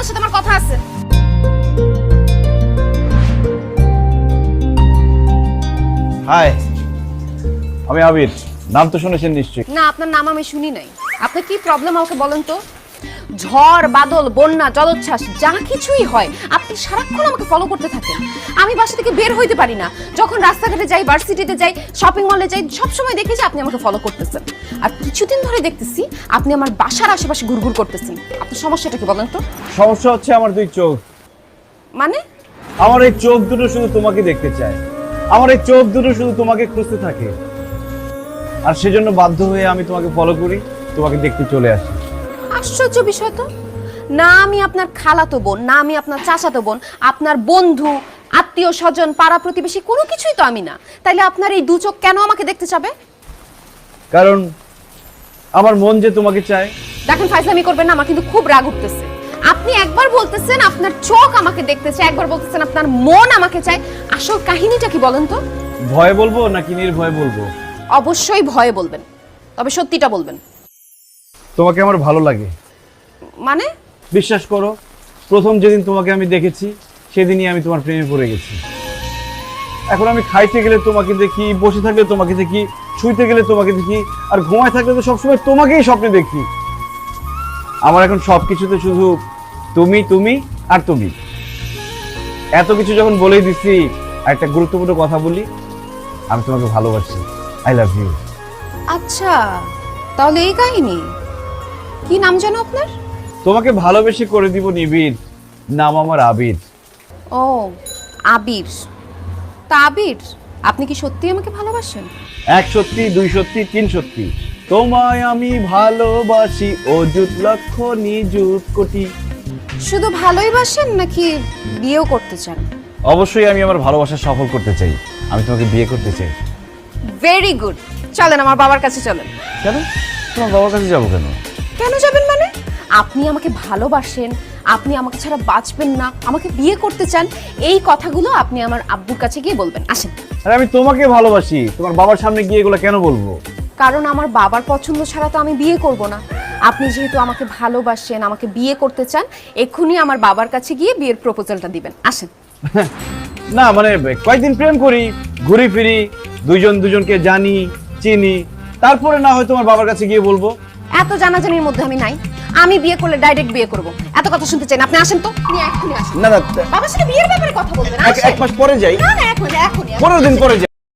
সাথে আমার কথা আছে। হাই, আমি আবির। নাম তো শুনেছেন নিশ্চয়ই। না, আপনার নাম আমি শুনি নাই। আপনার কি প্রবলেম আমাকে বলেন তো? ঝড় বাদল বন্যা জলোচ্ছ্বাস যা কিছুই হয় আপনি সারাক্ষণ আমাকে ফলো করতে থাকেন। আমি বাসা থেকে বের হইতে পারি না। যখন রাস্তাঘাটে যাই, ভার্সিটিতে যাই, শপিং মলে যাই, সবসময় দেখি যে আপনি আমাকে ফলো করতেছেন। আর কিছুদিন ধরে দেখতেছি আপনি আমার বাসার আশেপাশে ঘুরঘুর করতেছেন। আপনার সমস্যাটা কি বলেন তো? সমস্যা হচ্ছে আমার দুই চোখ। মানে? আমার এই চোখ দুটো শুধু তোমাকে দেখতে চায়, আমার এই চোখ দুটো শুধু তোমাকে খুঁজতে থাকে। আর সেজন্য বাধ্য হয়ে আমি তোমাকে ফলো করি, তোমাকে দেখতে চলে আসি। আশ্চর্য বিষয় তো। না আমি আপনার খালাতো বোন, না আমি আপনার চাচাতো বোন, আপনার বন্ধু, আত্মীয় স্বজন, পাড়া প্রতিবেশী কোনো কিছুই তো আমি না। তাইলে আপনার এই দু চোখ কেন আমাকে দেখতে চাবে? কারণ আমার মন যে তোমাকে চায়। দেখেন ফাইজলামি করবেন না, আমার কিন্তু খুব রাগ উঠতেছে। আপনি একবার বলতেছেন আপনার চোখ আমাকে দেখতে চায়, একবার বলতেছেন আপনার মন আমাকে চায়। আসল কাহিনীটা কি বলেন তো? ভয়ে বলবো নাকি নির্ভয়ে বলবো? অবশ্যই ভয়ে বলবেন, তবে সত্যিটা বলবেন। তোমাকে আমার ভালো লাগে। মানে? বিশ্বাস করো, প্রথম যেদিন তোমাকে আমি দেখেছি সেদিনই আমি তোমার প্রেমে পড়ে গেছি। এখন আমি খাইতে গেলে তোমাকে দেখি, বসে থাকলে তোমাকে দেখি, শুইতে গেলে তোমাকে দেখি, আর ঘুমায় থাকলে তো সবসময় তোমাকেই স্বপ্নে দেখি। আমার এখন সবকিছুতে শুধু তুমি তুমি আর তুমি। এত কিছু যখন বলেই দিচ্ছি, একটা গুরুত্বপূর্ণ কথা বলি, আমি তোমাকে ভালোবাসি। I love you. আচ্ছা, তাহলে এই কাহিনী। কি নাম জানো আপনার? তোমাকে ভালোবেসে করে দিব নিবিড়, নাম আমার আবির। ও, আবির। তা আবির, আপনি কি সত্যি আমাকে ভালোবাসেন? এক সত্যি, দুই সত্যি, তিন সত্যি। তোমায় আমি ভালোবাসি অযুত লক্ষ নিযুত কোটি। শুধু ভালোই বাসেন নাকি বিয়েও করতে চান? অবশ্যই আমি আমার ভালোবাসা সফল করতে চাই। আমি তোমাকে বিয়ে করতে চাই। Very good. চলেন আমার বাবার কাছে চলেন। কেন? তোমার বাবার কাছে যাবো কেন? কেন যাবেন মানে? আপনি আমাকে ভালোবাসেন, আপনি আমাকে ছাড়া বাঁচবেন না, আমাকে বিয়ে করতে চান, এই কথাগুলো আপনি আমার আব্বুর কাছে গিয়ে বলবেন। আসেন। আরে আমি তোমাকে ভালোবাসি, তোমার বাবার সামনে গিয়ে এগুলো কেন বলবো? কারণ আমার বাবার পছন্দ ছাড়া তো আমি বিয়ে করব না। আপনি যেহেতু আমাকে ভালোবাসেন, আমাকে বিয়ে করতে চান, এক্ষুনি আমার বাবার কাছে গিয়ে বিয়ের প্রপোজালটা দিবেন। আসেন। না মানে কয়েকদিন প্রেম করি, ঘুরি ফিরি, দুইজন দুজনকে জানি চিনি, তারপরে না হয় তোমার বাবার কাছে গিয়ে বলবো। এত জানাজানির মধ্যে আমি নাই। আমি বিয়ে করলে ডাইরেক্ট বিয়ে করব। এত কথা শুনতে চাই না। আপনি আসেন তো। নিয়ে এক্ষুনি আসেন। না না, বাবার সাথে বিয়ের ব্যাপারে কথা বলবেন। এক মাস পরে যাই। না না, এখনই 15 দিন পরে যাই।